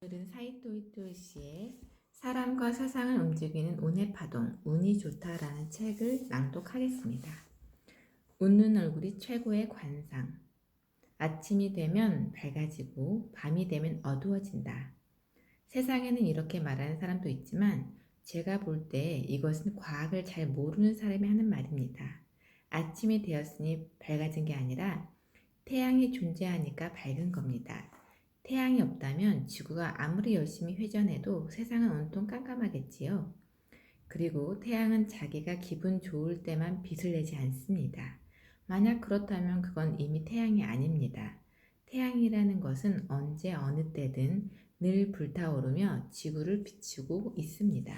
오늘은 사이토 이토 씨의 사람과 세상을 움직이는 운의 파동, 운이 좋다라는 책을 낭독하겠습니다. 웃는 얼굴이 최고의 관상. 아침이 되면 밝아지고 밤이 되면 어두워진다. 세상에는 이렇게 말하는 사람도 있지만 제가 볼 때 이것은 과학을 잘 모르는 사람이 하는 말입니다. 아침이 되었으니 밝아진 게 아니라 태양이 존재하니까 밝은 겁니다. 태양이 없다면 지구가 아무리 열심히 회전해도 세상은 온통 깜깜하겠지요. 그리고 태양은 자기가 기분 좋을 때만 빛을 내지 않습니다. 만약 그렇다면 그건 이미 태양이 아닙니다. 태양이라는 것은 언제 어느 때든 늘 불타오르며 지구를 비추고 있습니다.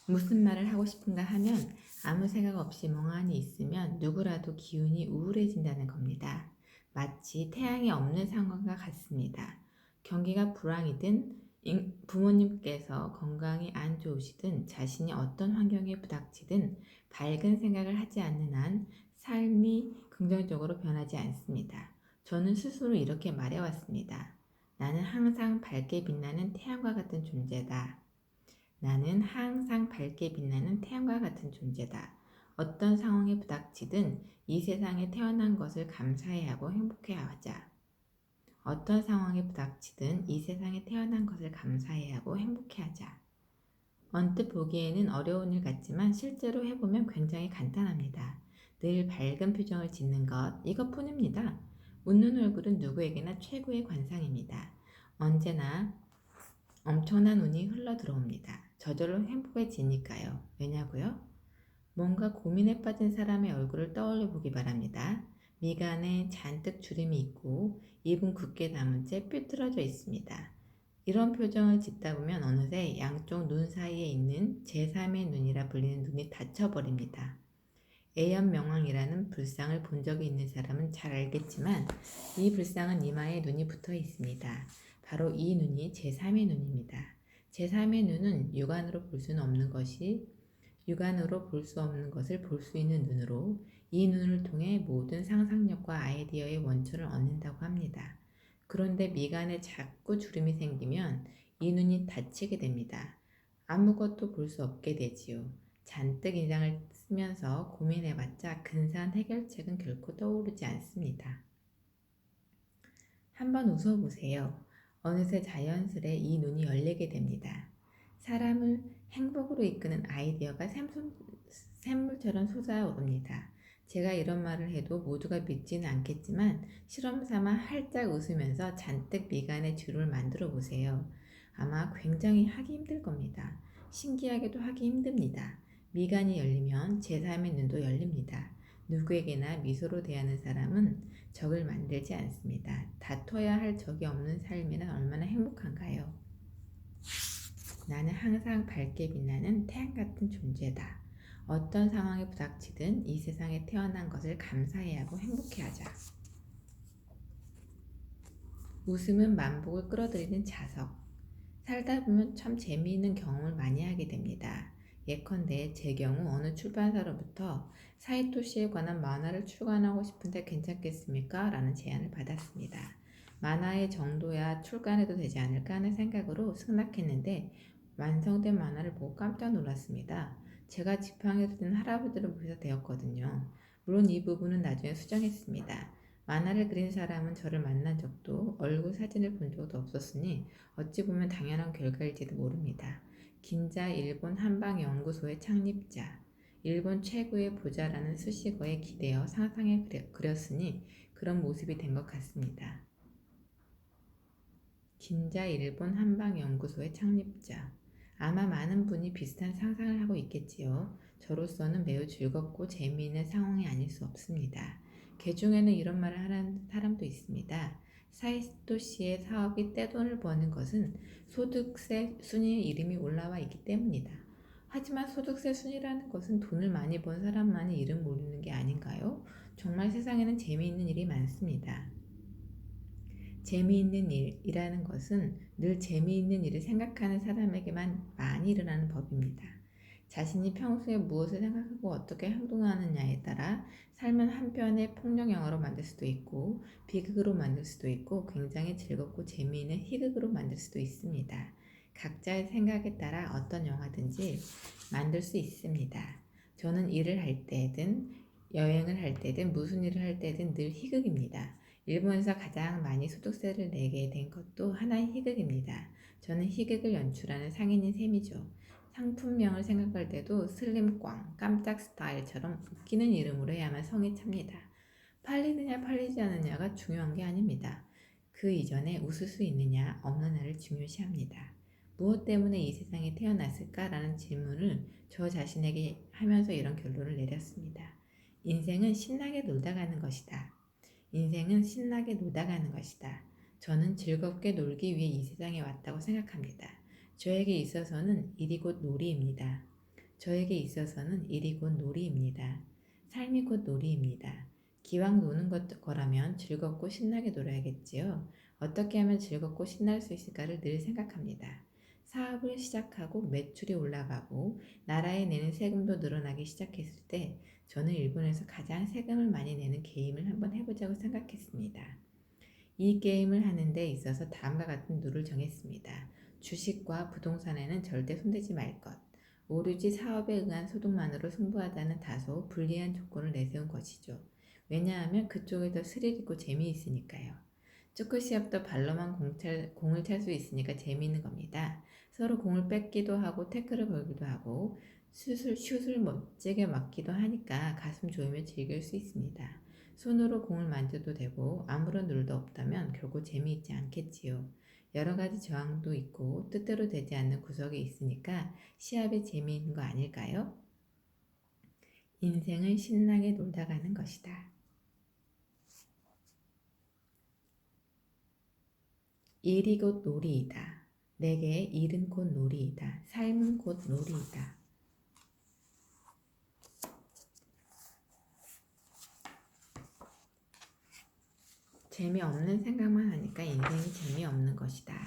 무슨 말을 하고 싶은가 하면 아무 생각 없이 멍하니 있으면 누구라도 기운이 우울해진다는 겁니다. 마치 태양이 없는 상황과 같습니다. 경기가 불황이든 부모님께서 건강이 안 좋으시든 자신이 어떤 환경에 부닥치든 밝은 생각을 하지 않는 한 삶이 긍정적으로 변하지 않습니다. 저는 스스로 이렇게 말해왔습니다. 나는 항상 밝게 빛나는 태양과 같은 존재다. 나는 항상 밝게 빛나는 태양과 같은 존재다. 어떤 상황에 부닥치든 이 세상에 태어난 것을 감사해야 하고 행복해야 하자. 어떤 상황에 부닥치든 이 세상에 태어난 것을 감사해야 하고 행복해야 하자. 언뜻 보기에는 어려운 일 같지만 실제로 해보면 굉장히 간단합니다. 늘 밝은 표정을 짓는 것, 이것뿐입니다. 웃는 얼굴은 누구에게나 최고의 관상입니다. 언제나 엄청난 운이 흘러 들어옵니다. 저절로 행복해지니까요. 왜냐고요? 뭔가 고민에 빠진 사람의 얼굴을 떠올려 보기 바랍니다. 미간에 잔뜩 주름이 있고 입은 굳게 담은 채 삐뚤어져 있습니다. 이런 표정을 짓다 보면 어느새 양쪽 눈 사이에 있는 제3의 눈이라 불리는 눈이 닫혀버립니다. 애연명왕이라는 불상을 본 적이 있는 사람은 잘 알겠지만 이 불상은 이마에 눈이 붙어 있습니다. 바로 이 눈이 제3의 눈입니다. 제3의 눈은 육안으로 볼 수 없는 것을 볼 수 있는 눈으로 이 눈을 통해 모든 상상력과 아이디어의 원천을 얻는다고 합니다. 그런데 미간에 자꾸 주름이 생기면 이 눈이 닫히게 됩니다. 아무것도 볼 수 없게 되지요. 잔뜩 인상을 쓰면서 고민해봤자 근사한 해결책은 결코 떠오르지 않습니다. 한번 웃어보세요. 어느새 자연스레 이 눈이 열리게 됩니다. 사람을 행복으로 이끄는 아이디어가 샘물처럼 솟아오릅니다. 제가 이런 말을 해도 모두가 믿지는 않겠지만 실험삼아 활짝 웃으면서 잔뜩 미간의 주름을 만들어 보세요. 아마 굉장히 하기 힘들 겁니다. 신기하게도 하기 힘듭니다. 미간이 열리면 제3의 눈도 열립니다. 누구에게나 미소로 대하는 사람은 적을 만들지 않습니다. 다퉈야 할 적이 없는 삶이란 얼마나 행복한가요? 나는 항상 밝게 빛나는 태양 같은 존재다. 어떤 상황에 부닥치든 이 세상에 태어난 것을 감사해야 하고 행복해하자. 웃음은 만복을 끌어들이는 자석. 살다 보면 참 재미있는 경험을 많이 하게 됩니다. 예컨대 제 경우 어느 출판사로부터 사이토 씨에 관한 만화를 출간하고 싶은데 괜찮겠습니까? 라는 제안을 받았습니다. 만화의 정도야 출간해도 되지 않을까 하는 생각으로 승낙했는데 완성된 만화를 보고 깜짝 놀랐습니다. 제가 지팡이를 든 할아버지를 보셔서 되었거든요. 물론 이 부분은 나중에 수정했습니다. 만화를 그린 사람은 저를 만난 적도 얼굴 사진을 본 적도 없었으니 어찌 보면 당연한 결과일지도 모릅니다. 긴자 일본 한방연구소의 창립자, 일본 최고의 보자라는 수식어에 기대어 상상해 그렸으니 그런 모습이 된 것 같습니다. 긴자 일본 한방연구소의 창립자. 아마 많은 분이 비슷한 상상을 하고 있겠지요. 저로서는 매우 즐겁고 재미있는 상황이 아닐 수 없습니다. 개중에는 이런 말을 하는 사람도 있습니다. 사이토 씨의 사업이 떼돈을 버는 것은 소득세 순위의 이름이 올라와 있기 때문이다. 하지만 소득세 순위라는 것은 돈을 많이 번 사람만이 이름 올리는 게 아닌가요? 정말 세상에는 재미있는 일이 많습니다. 재미있는 일이라는 것은 늘 재미있는 일을 생각하는 사람에게만 많이 일어나는 법입니다. 자신이 평소에 무엇을 생각하고 어떻게 행동하느냐에 따라 삶은 한편의 폭력 영화로 만들 수도 있고 비극으로 만들 수도 있고 굉장히 즐겁고 재미있는 희극으로 만들 수도 있습니다. 각자의 생각에 따라 어떤 영화든지 만들 수 있습니다. 저는 일을 할 때든 여행을 할 때든 무슨 일을 할 때든 늘 희극입니다. 일본에서 가장 많이 소득세를 내게 된 것도 하나의 희극입니다. 저는 희극을 연출하는 상인인 셈이죠. 상품명을 생각할 때도 슬림꽝, 깜짝 스타일처럼 웃기는 이름으로 해야만 성에 찹니다. 팔리느냐 팔리지 않느냐가 중요한 게 아닙니다. 그 이전에 웃을 수 있느냐 없느냐를 중요시합니다. 무엇 때문에 이 세상에 태어났을까라는 질문을 저 자신에게 하면서 이런 결론을 내렸습니다. 인생은 신나게 놀다 가는 것이다. 인생은 신나게 놀다 가는 것이다. 저는 즐겁게 놀기 위해 이 세상에 왔다고 생각합니다. 저에게 있어서는 일이 곧 놀이입니다. 저에게 있어서는 일이 곧 놀이입니다. 삶이 곧 놀이입니다. 기왕 노는 거라면 즐겁고 신나게 놀아야겠지요. 어떻게 하면 즐겁고 신날 수 있을까를 늘 생각합니다. 사업을 시작하고 매출이 올라가고 나라에 내는 세금도 늘어나기 시작했을 때 저는 일본에서 가장 세금을 많이 내는 게임을 한번 해보자고 생각했습니다. 이 게임을 하는 데 있어서 다음과 같은 룰을 정했습니다. 주식과 부동산에는 절대 손대지 말 것. 오로지 사업에 의한 소득만으로 승부하다는 다소 불리한 조건을 내세운 것이죠. 왜냐하면 그쪽이 더 스릴 있고 재미있으니까요. 쭈크시합도 발로만 공을 찰 수 있으니까 재미있는 겁니다. 서로 공을 뺏기도 하고 태클을 걸기도 하고 슛을 멋지게 맞기도 하니까 가슴 조이며 즐길 수 있습니다. 손으로 공을 만져도 되고 아무런 룰도 없다면 결국 재미있지 않겠지요. 여러 가지 저항도 있고 뜻대로 되지 않는 구석이 있으니까 시합이 재미있는 거 아닐까요? 인생은 신나게 놀다 가는 것이다. 일이 곧 놀이이다. 내게 일은 곧 놀이이다. 삶은 곧 놀이이다. 재미없는 생각만 하니까 인생이 재미없는 것이다.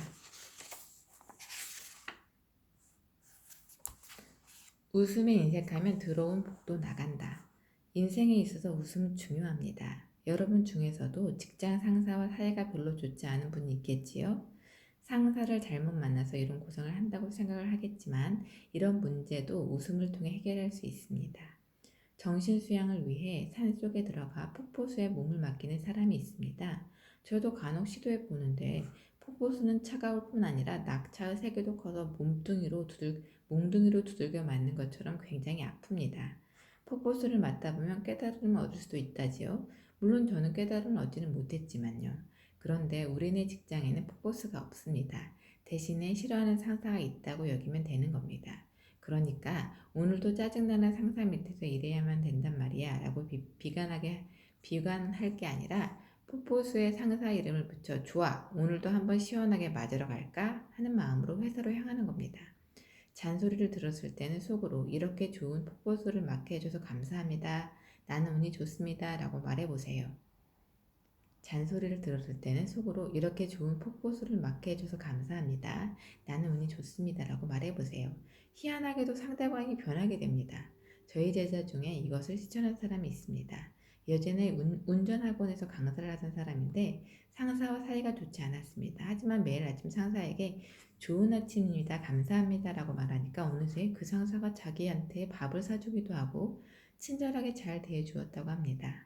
웃음에 인색하면 들어온 복도 나간다. 인생에 있어서 웃음 중요합니다. 여러분 중에서도 직장 상사와 사이가 별로 좋지 않은 분이 있겠지요? 상사를 잘못 만나서 이런 고생을 한다고 생각을 하겠지만 이런 문제도 웃음을 통해 해결할 수 있습니다. 정신 수양을 위해 산속에 들어가 폭포수에 몸을 맡기는 사람이 있습니다. 저도 간혹 시도해 보는데 폭포수는 차가울 뿐 아니라 낙차의 세기도 커서 몽둥이로 두들겨 맞는 것처럼 굉장히 아픕니다. 폭포수를 맞다 보면 깨달음을 얻을 수도 있다지요. 물론 저는 깨달음을 얻지는 못했지만요. 그런데 우리네 직장에는 폭포수가 없습니다. 대신에 싫어하는 상사가 있다고 여기면 되는 겁니다. 그러니까 오늘도 짜증나는 상사 밑에서 일해야만 된단 말이야 라고 비관할 게 아니라 폭포수에 상사 이름을 붙여 좋아 오늘도 한번 시원하게 맞으러 갈까 하는 마음으로 회사로 향하는 겁니다. 잔소리를 들었을 때는 속으로 이렇게 좋은 폭포수를 맞게 해줘서 감사합니다. 나는 운이 좋습니다 라고 말해보세요. 잔소리를 들었을 때는 속으로 이렇게 좋은 폭포수를 맞게 해줘서 감사합니다. 나는 운이 좋습니다 라고 말해보세요. 희한하게도 상대방이 변하게 됩니다. 저희 제자 중에 이것을 실천한 사람이 있습니다. 예전에 운전학원에서 강사를 하던 사람인데 상사와 사이가 좋지 않았습니다. 하지만 매일 아침 상사에게 좋은 아침입니다. 감사합니다 라고 말하니까 어느새 그 상사가 자기한테 밥을 사주기도 하고 친절하게 잘 대해주었다고 합니다.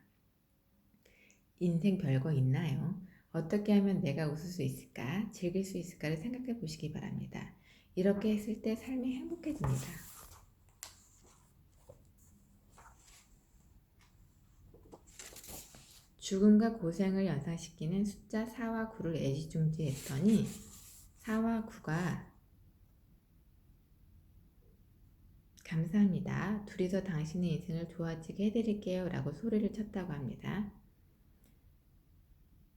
인생 별거 있나요? 어떻게 하면 내가 웃을 수 있을까, 즐길 수 있을까를 생각해 보시기 바랍니다. 이렇게 했을 때 삶이 행복해집니다. 죽음과 고생을 연상시키는 숫자 4와 9를 애지중지했더니 4와 9가 감사합니다. 둘이서 당신의 인생을 좋아지게 해드릴게요 라고 소리를 쳤다고 합니다.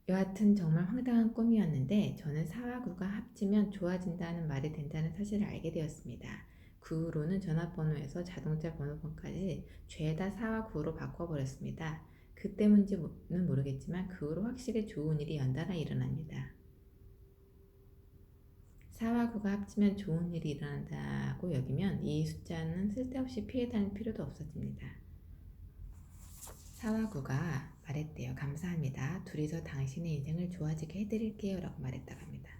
여하튼 정말 황당한 꿈이었는데 저는 4와 9가 합치면 좋아진다는 말이 된다는 사실을 알게 되었습니다. 그 후로는 전화번호에서 자동차 번호판까지 죄다 4와 9로 바꿔버렸습니다. 그 때문인지는 모르겠지만 그 후로 확실히 좋은 일이 연달아 일어납니다. 4와 9가 합치면 좋은 일이 일어난다고 여기면 이 숫자는 쓸데없이 피해 다닐 필요도 없어집니다. 4와 9가 말했대요. 감사합니다. 둘이서 당신의 인생을 좋아지게 해드릴게요 라고 말했다고 합니다.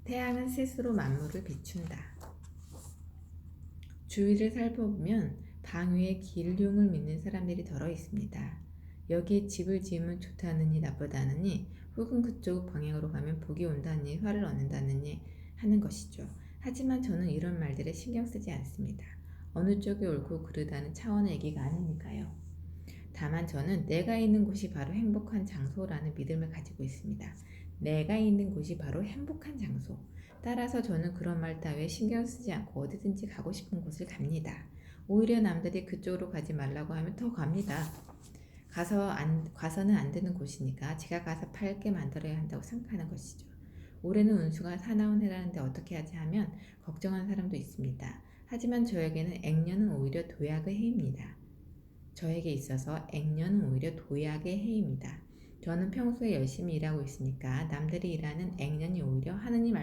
태양은 스스로 만물을 비춘다. 주위를 살펴보면 방 위에 길룡을 믿는 사람들이 덜어 있습니다. 여기에 집을 지으면 좋다느니 나쁘다느니 혹은 그쪽 방향으로 가면 복이 온다느니 화를 얻는다느니 하는 것이죠. 하지만 저는 이런 말들에 신경 쓰지 않습니다. 어느 쪽이 옳고 그르다는 차원의 얘기가 아니니까요. 다만 저는 내가 있는 곳이 바로 행복한 장소라는 믿음을 가지고 있습니다. 내가 있는 곳이 바로 행복한 장소. 따라서 저는 그런 말 따위에 신경 쓰지 않고 어디든지 가고 싶은 곳을 갑니다. 오히려 남들이 그쪽으로 가지 말라고 하면 더 갑니다. 가서는 안 되는 곳이니까 제가 가서 팔게 만들어야 한다고 생각하는 것이죠. 올해는 운수가 사나운 해라는데 어떻게 하지 하면 걱정하는 사람도 있습니다. 하지만 저에게는 액년은 오히려 도약의 해입니다. 저에게 있어서 액년은 오히려 도약의 해입니다. 저는 평소에 열심히 일하고 있으니까 남들이 일하는 액년이 오히려 하느님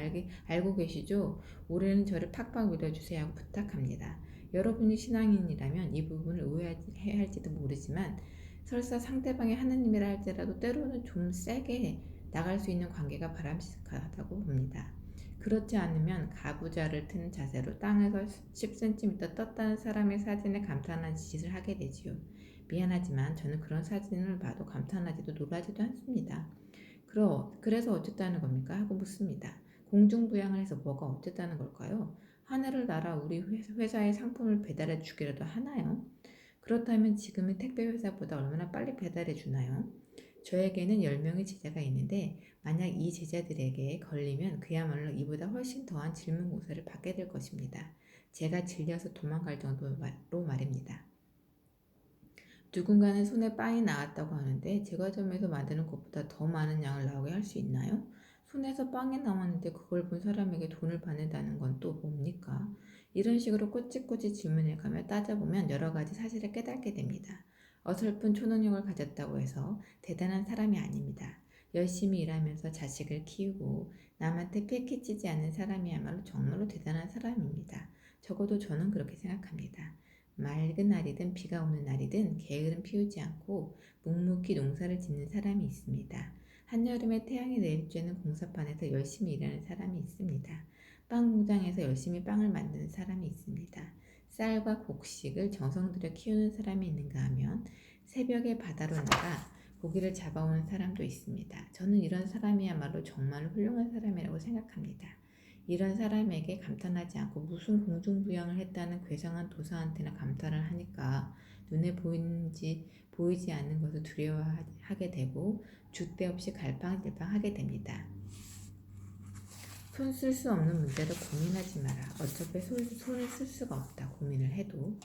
알고 계시죠? 올해는 저를 팍팍 믿어주세요 하고 부탁합니다. 여러분이 신앙인이라면 이 부분을 오해할지도 모르지만 설사 상대방이 하느님이라 할지라도 때로는 좀 세게 나갈 수 있는 관계가 바람직하다고 봅니다. 그렇지 않으면 가부좌를 튼 자세로 땅에서 10cm 떴다는 사람의 사진에 감탄하는 짓을 하게 되지요. 미안하지만 저는 그런 사진을 봐도 감탄하지도 놀라지도 않습니다. 그래서 어쨌다는 겁니까? 하고 묻습니다. 공중부양을 해서 뭐가 어쨌다는 걸까요? 하늘을 날아 우리 회사의 상품을 배달해 주기라도 하나요? 그렇다면 지금의 택배 회사보다 얼마나 빨리 배달해 주나요? 저에게는 10명의 제자가 있는데 만약 이 제자들에게 걸리면 그야말로 이보다 훨씬 더한 질문고사를 받게 될 것입니다. 제가 질려서 도망갈 정도로 말입니다. 누군가는 손에 빵이 나왔다고 하는데 제과점에서 만드는 것보다 더 많은 양을 나오게 할 수 있나요? 손에서 빵이 나왔는데 그걸 본 사람에게 돈을 받는다는 건 또 뭡니까? 이런 식으로 꼬치꼬치 질문해가며 따져보면 여러 가지 사실을 깨닫게 됩니다. 어설픈 초능력을 가졌다고 해서 대단한 사람이 아닙니다. 열심히 일하면서 자식을 키우고 남한테 패키치지 않는 사람이야말로 정말로 대단한 사람입니다. 적어도 저는 그렇게 생각합니다. 맑은 날이든 비가 오는 날이든 게으름 피우지 않고 묵묵히 농사를 짓는 사람이 있습니다. 한여름에 태양이 내리쬐는 공사판에서 열심히 일하는 사람이 있습니다. 빵 공장에서 열심히 빵을 만드는 사람이 있습니다. 쌀과 곡식을 정성 들여 키우는 사람이 있는가 하면 새벽에 바다로 나가 고기를 잡아오는 사람도 있습니다. 저는 이런 사람이야말로 정말 훌륭한 사람이라고 생각합니다. 이런 사람에게 감탄하지 않고 무슨 공중부양을 했다는 괴상한 도사한테나 감탄을 하니까 눈에 보이지 않는 것을 두려워하게 되고 줏대 없이 갈팡질팡하게 됩니다. 손 쓸 수 없는 문제를 고민하지 마라. 어차피 손을 쓸 수가 없다. 고민을 해도.